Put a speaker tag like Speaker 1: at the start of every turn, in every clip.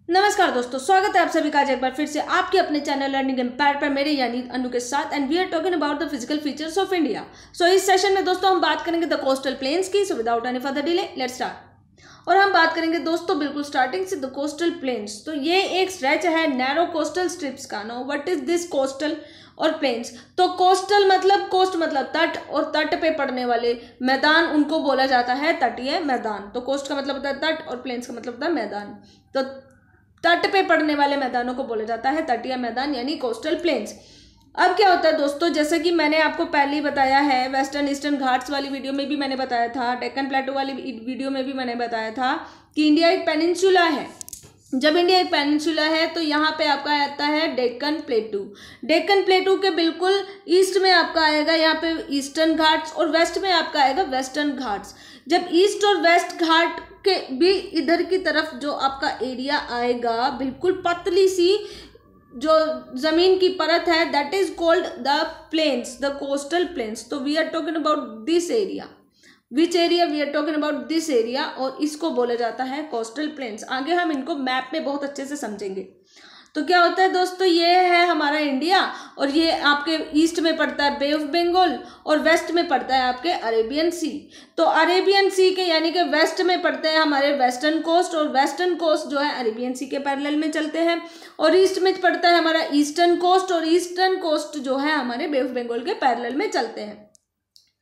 Speaker 1: नमस्कार दोस्तों, स्वागत है आप सभी का आज एक बार फिर से आपके अपने चैनल लर्निंग एम्पायर पर मेरे यानी अनु के साथ। And we are talking about the physical features of India. So इस सेशन में दोस्तों हम बात करेंगे द कोस्टल प्लेन्स की। So without any further delay let's start. और हम बात करेंगे दोस्तों बिल्कुल स्टार्टिंग से द कोस्टल प्लेन्स। तो ये एक स्ट्रेच है नैरो कोस्टल स्ट्रिप्स का। Know what is this coastal और प्लेन्स? तो कोस्टल मतलब कोस्ट मतलब तट, और तट पे पड़ने वाले मैदान उनको बोला जाता है तटीय मैदान। तो कोस्ट का मतलब होता है तट और प्लेन्स का मतलब होता है मैदान। तो तट पे पड़ने वाले मैदानों को बोला जाता है तटीय मैदान यानी कोस्टल प्लेन्स। अब क्या होता है दोस्तों, जैसे कि मैंने आपको पहले ही बताया है, वेस्टर्न ईस्टर्न घाट्स वाली वीडियो में भी मैंने बताया था, डेक्कन प्लेटू वाली वीडियो में भी मैंने बताया था कि इंडिया एक पेनिनसुला है। जब इंडिया एक पेनिनसुला है तो यहाँ पे आपका आता है डेक्कन प्लेटू। डेक्कन प्लेटू के बिल्कुल ईस्ट में आपका आएगा यहाँ पे ईस्टर्न घाट्स, और वेस्ट में आपका आएगा वेस्टर्न घाट्स। जब ईस्ट और वेस्ट घाट के भी इधर की तरफ जो आपका एरिया आएगा, बिल्कुल पतली सी जो जमीन की परत है, that is called the plains, the coastal plains. तो we are talking about this area. Which area? We are talking about this area, और इसको बोला जाता है कोस्टल प्लेन्स। आगे हम इनको मैप में बहुत अच्छे से समझेंगे। तो क्या होता है दोस्तों, ये है हमारा इंडिया, और ये आपके ईस्ट में पड़ता है बे ऑफ बंगाल, और वेस्ट में पड़ता है आपके अरेबियन सी। तो अरेबियन सी के यानी कि वेस्ट में पड़ते हैं हमारे वेस्टर्न कोस्ट, और वेस्टर्न कोस्ट जो है अरेबियन सी के पैरेलल में चलते हैं। और ईस्ट में पड़ता है हमारा ईस्टर्न कोस्ट, और ईस्टर्न कोस्ट जो है हमारे बे ऑफ बंगाल के पैरेलल में चलते हैं।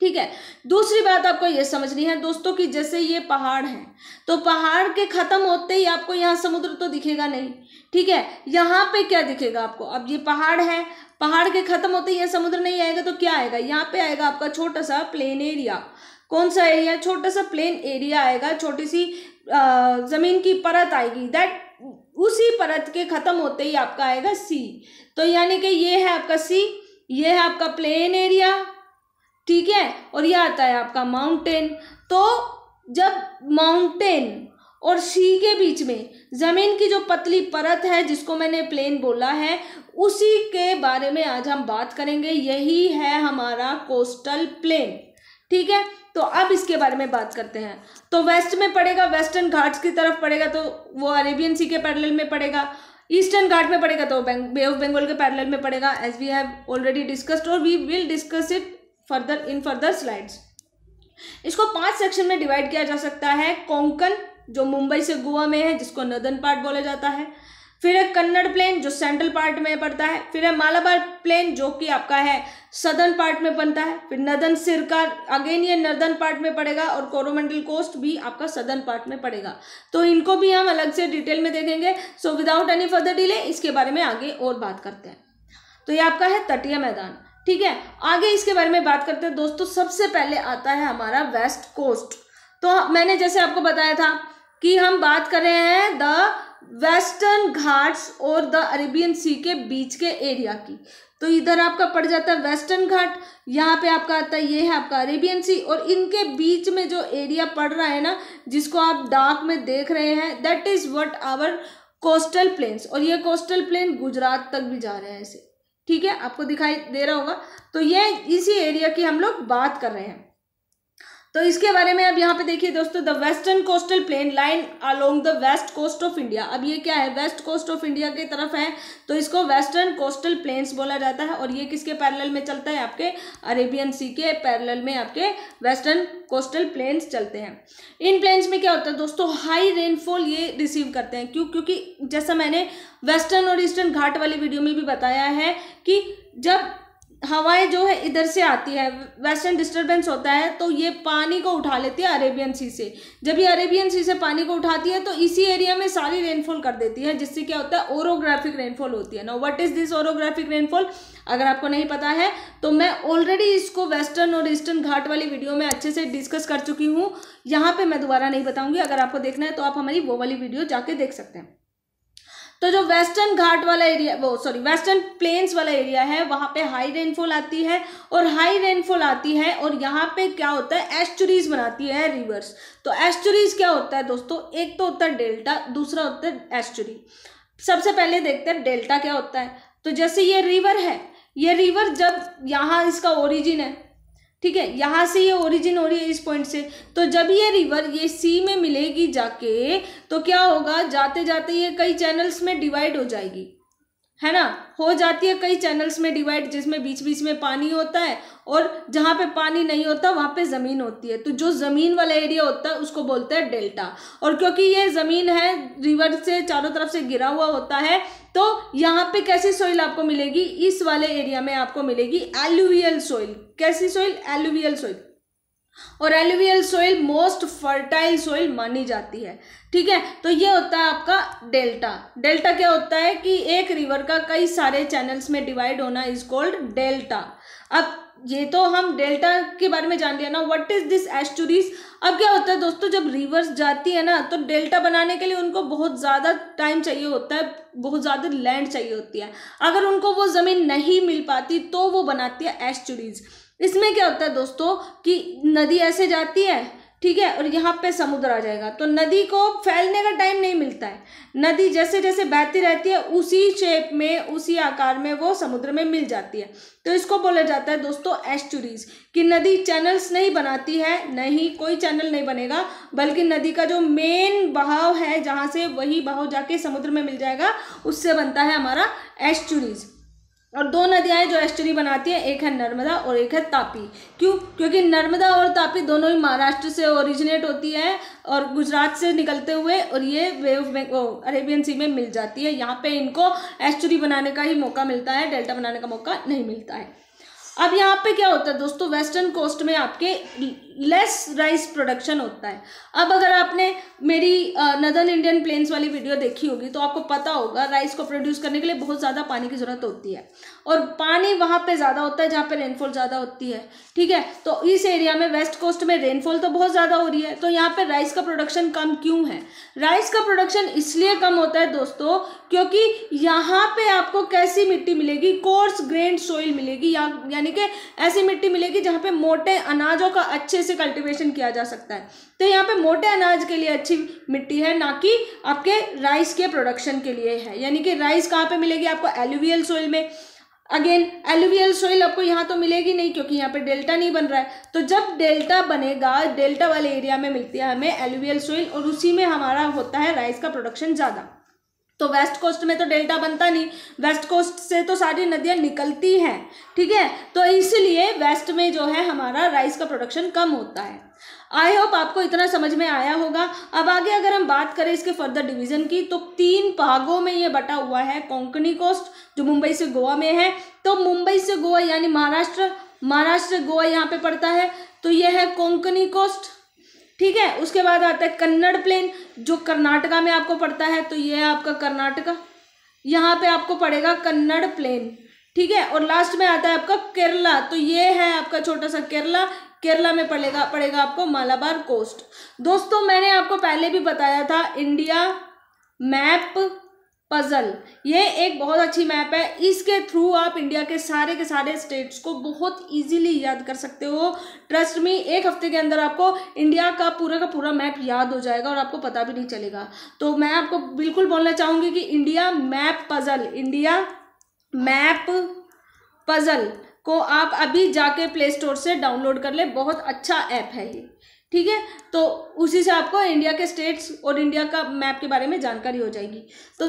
Speaker 1: ठीक है। दूसरी बात आपको ये समझनी है दोस्तों कि जैसे ये पहाड़ है, तो पहाड़ के खत्म होते ही आपको यहाँ समुद्र तो दिखेगा नहीं। ठीक है, यहाँ पे क्या दिखेगा आपको? अब ये पहाड़ है, पहाड़ के खत्म होते ही यहाँ समुद्र नहीं आएगा, तो क्या आएगा? यहाँ पे आएगा आपका छोटा सा प्लेन एरिया। कौन सा एरिया? छोटा सा प्लेन एरिया आएगा, छोटी सी जमीन की परत आएगी। दैट उसी परत के खत्म होते ही आपका आएगा सी। तो यानी कि ये है आपका सी, ये है आपका प्लेन एरिया। ठीक है, और यह आता है आपका माउंटेन। तो जब माउंटेन और सी के बीच में जमीन की जो पतली परत है, जिसको मैंने प्लेन बोला है, उसी के बारे में आज हम बात करेंगे। यही है हमारा कोस्टल प्लेन। ठीक है, तो अब इसके बारे में बात करते हैं। तो वेस्ट में पड़ेगा, वेस्टर्न घाट्स की तरफ पड़ेगा, तो वो अरेबियन सी के पैरेलल में पड़ेगा। ईस्टर्न घाट में पड़ेगा तो बे ऑफ बंगाल के पैरेलल में पड़ेगा, as we have already discussed, और we will discuss it further in further slides. इसको 5 सेक्शन में डिवाइड किया जा सकता है। कोंकण जो मुंबई से गोवा में है, जिसको नॉर्दर्न पार्ट बोला जाता है। फिर है कन्नड़ प्लेन जो सेंट्रल पार्ट में पड़ता है। फिर है मालाबार प्लेन जो कि आपका है सदर्न पार्ट में बनता है। फिर नर्दर्न सिरकार, अगेन ये नर्दर्न पार्ट में पड़ेगा, और कोरोमंडल कोस्ट भी आपका सदर्न पार्ट में पड़ेगा। तो इनको भी हम अलग से डिटेल में देखेंगे। So without any further delay इसके बारे में आगे और बात करते हैं। तो ये आपका है तटीय मैदान। ठीक है, आगे इसके बारे में बात करते हैं दोस्तों। सबसे पहले आता है हमारा वेस्ट कोस्ट। तो मैंने जैसे आपको बताया था कि हम बात कर रहे हैं द वेस्टर्न घाट्स और द अरेबियन सी के बीच के एरिया की। तो इधर आपका पड़ जाता है वेस्टर्न घाट, यहाँ पे आपका आता है ये है आपका अरेबियन सी, और इनके बीच में जो एरिया पड़ रहा है ना, जिसको आप डार्क में देख रहे हैं, that is what our coastal plains. और ये कोस्टल प्लेन गुजरात तक भी जा रहे हैं ऐसे। ठीक है, आपको दिखाई दे रहा होगा। तो ये इसी एरिया की हम लोग बात कर रहे हैं। तो इसके बारे में अब यहाँ पे देखिए दोस्तों, the western coastal plain line along the west coast of India. अब ये क्या है? वेस्ट कोस्ट ऑफ इंडिया की तरफ है, तो इसको वेस्टर्न कोस्टल प्लेन्स बोला जाता है। और ये किसके पैरेलल में चलता है? आपके अरेबियन सी के पैरेलल में आपके वेस्टर्न कोस्टल प्लेन्स चलते हैं। इन प्लेन्स में क्या होता है दोस्तों, हाई रेनफॉल ये रिसीव करते हैं। क्योंकि जैसा मैंने वेस्टर्न और ईस्टर्न घाट वाली वीडियो में भी बताया है कि जब हवाएं जो है इधर से आती है, वेस्टर्न डिस्टर्बेंस होता है, तो ये पानी को उठा लेती है अरेबियन सी से। जब ये अरेबियन सी से पानी को उठाती है तो इसी एरिया में सारी रेनफॉल कर देती है, जिससे क्या होता है? ओरोग्राफिक रेनफॉल होती है। Now what is this orographic rainfall? अगर आपको नहीं पता है तो मैं ऑलरेडी इसको वेस्टर्न और ईस्टर्न घाट वाली वीडियो में अच्छे से डिस्कस कर चुकी हूँ। यहाँ पे मैं दोबारा नहीं बताऊंगी। अगर आपको देखना है तो आप हमारी वो वाली वीडियो जाके देख सकते हैं। तो जो वेस्टर्न घाट वाला एरिया, वेस्टर्न प्लेन्स वाला एरिया है, वहाँ पे हाई रेनफॉल आती है, और हाई रेनफॉल आती है और यहाँ पे क्या होता है? एस्चुरीज बनाती है रिवर्स। तो एस्चुरीज क्या होता है दोस्तों? एक तो होता है डेल्टा, दूसरा होता है एस्चुरी। सबसे पहले देखते हैं डेल्टा क्या होता है। तो जैसे ये रिवर है, ये रिवर जब यहाँ इसका ओरिजिन है, ठीक है, यहाँ से ये ओरिजिन हो रही है इस पॉइंट से। तो जब ये रिवर ये सी में मिलेगी जाके तो क्या होगा, जाते जाते ये कई चैनल्स में डिवाइड हो जाएगी, है ना, हो जाती है कई चैनल्स में डिवाइड, जिसमें बीच बीच में पानी होता है और जहाँ पे पानी नहीं होता वहाँ पे ज़मीन होती है। तो जो ज़मीन वाला एरिया होता है उसको बोलते हैं डेल्टा। और क्योंकि ये ज़मीन है, रिवर से चारों तरफ से घिरा हुआ होता है, तो यहाँ पे कैसी सोइल आपको मिलेगी, इस वाले एरिया में आपको मिलेगी एलुवियल सोइल। कैसी सोइल, एलुवियल सोइल। और alluvial soil most fertile soil मानी जाती है, ठीक है। तो ये होता है आपका डेल्टा। डेल्टा क्या होता है कि एक रिवर का कई सारे चैनल्स में डिवाइड होना इज कॉल्ड डेल्टा। अब ये तो हम डेल्टा के बारे में जान लिया ना, व्हाट इज दिस एस्चुरीज। अब क्या होता है दोस्तों, जब रिवर्स जाती है ना तो डेल्टा बनाने के लिए उनको बहुत ज़्यादा टाइम चाहिए होता है, बहुत ज़्यादा लैंड चाहिए होती है। अगर उनको वो ज़मीन नहीं मिल पाती तो वो बनाती है एस्चुरीज। इसमें क्या होता है दोस्तों कि नदी ऐसे जाती है, ठीक है, और यहाँ पे समुद्र आ जाएगा, तो नदी को फैलने का टाइम नहीं मिलता है। नदी जैसे जैसे बहती रहती है उसी शेप में, उसी आकार में वो समुद्र में मिल जाती है। तो इसको बोला जाता है दोस्तों एस्चुरीज, कि नदी चैनल्स नहीं बनाती है, नहीं कोई चैनल नहीं बनेगा, बल्कि नदी का जो मेन बहाव है जहाँ से, वही बहाव जाके समुद्र में मिल जाएगा, उससे बनता है हमारा एस्चुरीज। और दो नदियाँ जो एस्चुरी बनाती है, एक है नर्मदा और एक है तापी। क्यों, क्योंकि नर्मदा और तापी दोनों ही महाराष्ट्र से ओरिजिनेट होती है और गुजरात से निकलते हुए, और ये वे ऑफ अरेबियन सी में मिल जाती है। यहाँ पे इनको एस्चुरी बनाने का ही मौका मिलता है, डेल्टा बनाने का मौका नहीं मिलता है। अब यहाँ पे क्या होता है दोस्तों, वेस्टर्न कोस्ट में आपके लेस राइस प्रोडक्शन होता है। अब अगर आपने मेरी नदर्न इंडियन प्लेन्स वाली वीडियो देखी होगी तो आपको पता होगा राइस को प्रोड्यूस करने के लिए बहुत ज़्यादा पानी की ज़रूरत होती है, और पानी वहाँ पे ज़्यादा होता है जहाँ पे रेनफॉल ज़्यादा होती है, ठीक है। तो इस एरिया में वेस्ट कोस्ट में रेनफॉल तो बहुत ज़्यादा हो रही है, तो यहाँ पे राइस का प्रोडक्शन कम क्यों है। राइस का प्रोडक्शन इसलिए कम होता है दोस्तों क्योंकि यहाँ पे आपको कैसी मिट्टी मिलेगी, कोर्स ग्रेन्ड सॉइल मिलेगी, यानी कि ऐसी मिट्टी मिलेगी जहाँ पे मोटे अनाजों का अच्छे से कल्टीवेशन किया जा सकता है। तो यहाँ पे मोटे अनाज के लिए अच्छी मिट्टी है, ना कि आपके राइस के प्रोडक्शन के लिए है। यानी कि राइस कहाँ पे मिलेगी आपको, एलुवियल सोइल में। अगेन एलुवियल सोइल आपको यहाँ तो मिलेगी नहीं क्योंकि यहाँ पे डेल्टा नहीं बन रहा है। तो जब डेल्टा बनेगा, डेल्टा वाले एरिया में मिलती है हमें एलुवियल सोइल, और उसी में हमारा होता है राइस का प्रोडक्शन ज़्यादा। तो वेस्ट कोस्ट में तो डेल्टा बनता नहीं, वेस्ट कोस्ट से तो सारी नदियाँ निकलती हैं, ठीक है। तो इसलिए वेस्ट में जो है हमारा राइस का प्रोडक्शन कम होता है। आई होप आपको इतना समझ में आया होगा। अब आगे अगर हम बात करें इसके फर्दर डिवीजन की, तो 3 भागों में ये बटा हुआ है। कोंकणी कोस्ट जो मुंबई से गोवा में है, तो मुंबई से गोवा यानी महाराष्ट्र गोवा यहाँ पे पड़ता है, तो ये है कोंकणी कोस्ट, ठीक है। उसके बाद आता है कन्नड़ प्लेन जो कर्नाटका में आपको पड़ता है, तो ये है आपका कर्नाटका, यहाँ पे आपको पड़ेगा कन्नड़ प्लेन, ठीक है। और लास्ट में आता है आपका केरला, तो ये है आपका छोटा सा केरला, केरला में पड़ेगा आपको मालाबार कोस्ट। दोस्तों मैंने आपको पहले भी बताया था इंडिया मैप पजल, ये एक बहुत अच्छी मैप है। इसके थ्रू आप इंडिया के सारे स्टेट्स को बहुत इजीली याद कर सकते हो। ट्रस्ट मी, 1 हफ्ते के अंदर आपको इंडिया का पूरा मैप याद हो जाएगा और आपको पता भी नहीं चलेगा। तो मैं आपको बिल्कुल बोलना चाहूँगी कि इंडिया मैप पजल को आप अभी जाके प्ले स्टोर से डाउनलोड कर ले, बहुत अच्छा ऐप है ये, ठीक है। तो उसी से आपको इंडिया के स्टेट्स और इंडिया का मैप के बारे में जानकारी हो जाएगी। तो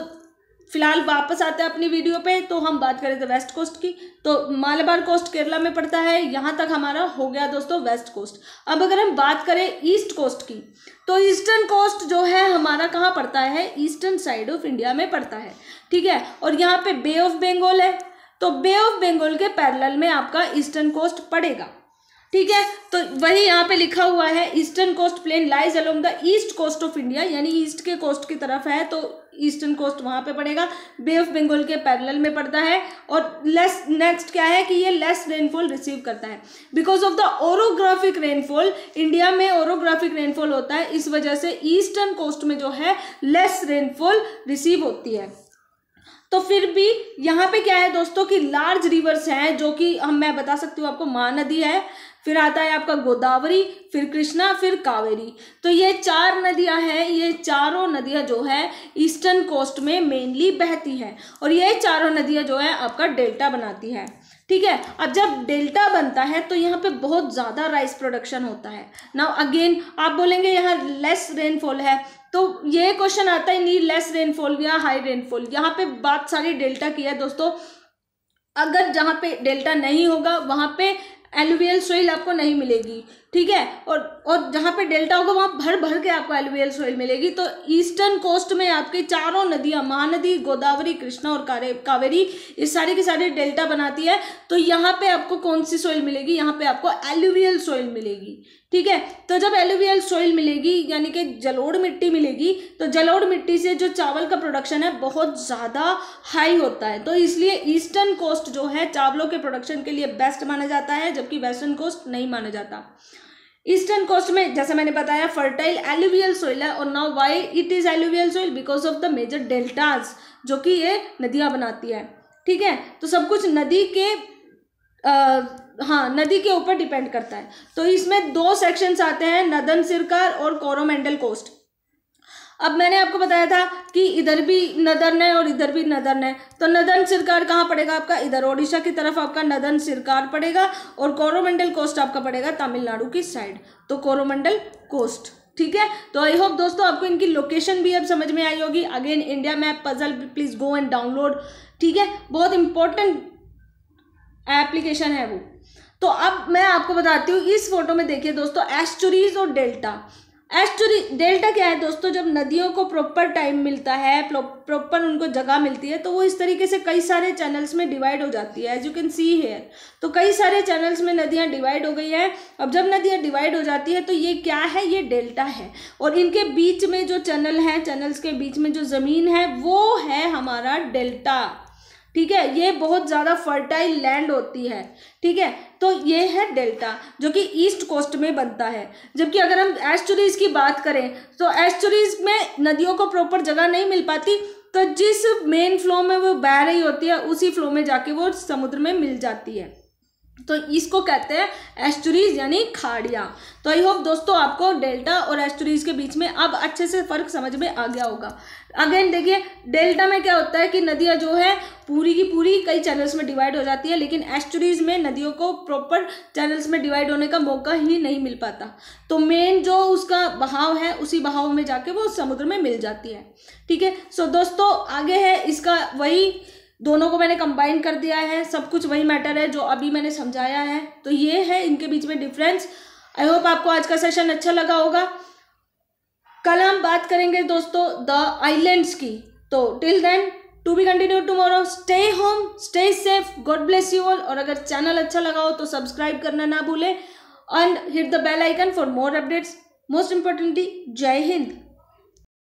Speaker 1: फिलहाल वापस आते हैं अपनी वीडियो पे, तो हम बात करें तो वेस्ट कोस्ट की। तो मालाबार कोस्ट केरला में पड़ता है, यहाँ तक हमारा हो गया दोस्तों वेस्ट कोस्ट। अब अगर हम बात करें ईस्ट कोस्ट की, तो ईस्टर्न कोस्ट जो है हमारा कहाँ पड़ता है, ईस्टर्न साइड ऑफ इंडिया में पड़ता है, ठीक है। और यहाँ पे बे ऑफ बंगाल है, तो बे ऑफ बंगाल के पैरेलल में आपका ईस्टर्न कोस्ट पड़ेगा, ठीक है। तो वही यहाँ पे लिखा हुआ है eastern coast plain lies along the east coast of India, यानी ईस्ट के कोस्ट की तरफ है, तो ईस्टर्न कोस्ट वहाँ पे पड़ेगा, बे ऑफ बंगाल के पैरेलल में पड़ता है। और नेक्स्ट क्या है कि ये लेस रेनफॉल रिसीव करता है because of the orographic rainfall. India में ओरोग्राफिक रेनफॉल होता है, इस वजह से ईस्टर्न कोस्ट में जो है लेस रेनफॉल रिसीव होती है। तो फिर भी यहाँ पे क्या है दोस्तों कि लार्ज रिवर्स हैं, जो कि मैं बता सकती हूँ आपको, महानदी है, फिर आता है आपका गोदावरी, फिर कृष्णा, फिर कावेरी। तो ये 4 नदियां हैं, ये चारों नदियां जो है ईस्टर्न कोस्ट में मेनली बहती है और ये चारों नदियां जो है आपका डेल्टा बनाती है। ठीक है, अब जब डेल्टा बनता है तो यहाँ पे बहुत ज़्यादा राइस प्रोडक्शन होता है। नाउ अगेन आप बोलेंगे यहाँ लेस रेनफॉल है, तो ये क्वेश्चन आता है नी लेस रेनफॉल या हाई रेनफॉल। यहाँ पे बात सारी डेल्टा की है दोस्तों। अगर जहाँ पे डेल्टा नहीं होगा वहाँ पे एलुवियल सोइल आपको नहीं मिलेगी। ठीक है, और जहाँ पे डेल्टा होगा वहाँ भर भर के आपको एलुवियल सोइल मिलेगी। तो ईस्टर्न कोस्ट में आपकी चारों नदियाँ, महानदी, गोदावरी, कृष्णा और कावेरी, ये सारी की सारी डेल्टा बनाती है। तो यहाँ पे आपको कौन सी सोइल मिलेगी? यहाँ पे आपको एलुवियल सोइल मिलेगी। ठीक है, तो जब एलुवियल सोइल मिलेगी यानी कि जलोढ़ मिट्टी मिलेगी, तो जलोढ़ मिट्टी से जो चावल का प्रोडक्शन है बहुत ज़्यादा हाई होता है। तो इसलिए ईस्टर्न कोस्ट जो है चावलों के प्रोडक्शन के लिए बेस्ट माना जाता है, जबकि वेस्टर्न कोस्ट नहीं माना जाता। ईस्टर्न कोस्ट में जैसे मैंने बताया फर्टाइल एलुवियल सोइल है। और now why it is alluvial soil? Because of the major deltas जो कि ये नदियां बनाती है। ठीक है, तो सब कुछ नदी के नदी के ऊपर डिपेंड करता है। तो इसमें 2 सेक्शंस आते हैं, नदन सिरकार और कोरोमेंडल कोस्ट। अब मैंने आपको बताया था कि इधर भी नदर्न है और इधर भी नदर्न है, तो नदन सिरकार कहाँ पड़ेगा आपका? इधर ओडिशा की तरफ आपका नदन सिरकार पड़ेगा और कोरोमंडल कोस्ट आपका पड़ेगा तमिलनाडु की साइड, तो कोरोमंडल कोस्ट। ठीक है, तो आई होप दोस्तों आपको इनकी लोकेशन भी अब समझ में आई होगी। Again India map puzzle please go and download. ठीक है, बहुत इंपॉर्टेंट एप्लीकेशन है वो। तो अब मैं आपको बताती हूँ, इस फोटो में देखिए दोस्तों एस्चुरीज और डेल्टा। डेल्टा क्या है दोस्तों? जब नदियों को प्रॉपर टाइम मिलता है, प्रॉपर उनको जगह मिलती है, तो वो इस तरीके से कई सारे चैनल्स में डिवाइड हो जाती है, as you can see here. तो कई सारे चैनल्स में नदियां डिवाइड हो गई है। अब जब नदियां डिवाइड हो जाती है तो ये क्या है? ये डेल्टा है। और इनके बीच में जो चैनल है, चैनल्स के बीच में जो ज़मीन है वो है हमारा डेल्टा। ठीक है, ये बहुत ज़्यादा फर्टाइल लैंड होती है। ठीक है, तो ये है डेल्टा जो कि ईस्ट कोस्ट में बनता है। जबकि अगर हम एस्चुरीज की बात करें तो एस्चुरीज में नदियों को प्रॉपर जगह नहीं मिल पाती, तो जिस मेन फ्लो में वो बह रही होती है उसी फ्लो में जाके वो समुद्र में मिल जाती है। तो इसको कहते हैं एस्चुरीज यानी खाड़ियाँ। तो आई होप दोस्तों आपको डेल्टा और एस्चुरीज के बीच में अब अच्छे से फर्क समझ में आ गया होगा। अगेन देखिए, डेल्टा में क्या होता है कि नदियाँ जो है पूरी की पूरी कई चैनल्स में डिवाइड हो जाती है, लेकिन एस्चुरीज में नदियों को प्रॉपर चैनल्स में डिवाइड होने का मौका ही नहीं मिल पाता। तो मेन जो उसका बहाव है उसी बहाव में जाके वो समुद्र में मिल जाती है। ठीक है, सो दोस्तों आगे है इसका वही, दोनों को मैंने कंबाइन कर दिया है, सब कुछ वही मैटर है जो अभी मैंने समझाया है। तो ये है इनके बीच में डिफरेंस। आई होप आपको आज का सेशन अच्छा लगा होगा। कल हम बात करेंगे दोस्तों द आइलैंड्स की। तो till then to be continue tomorrow. Stay home, stay safe, God bless you all. और अगर चैनल अच्छा लगा हो तो सब्सक्राइब करना ना भूलें and hit the bell icon for more updates. Most importantly जय हिंद।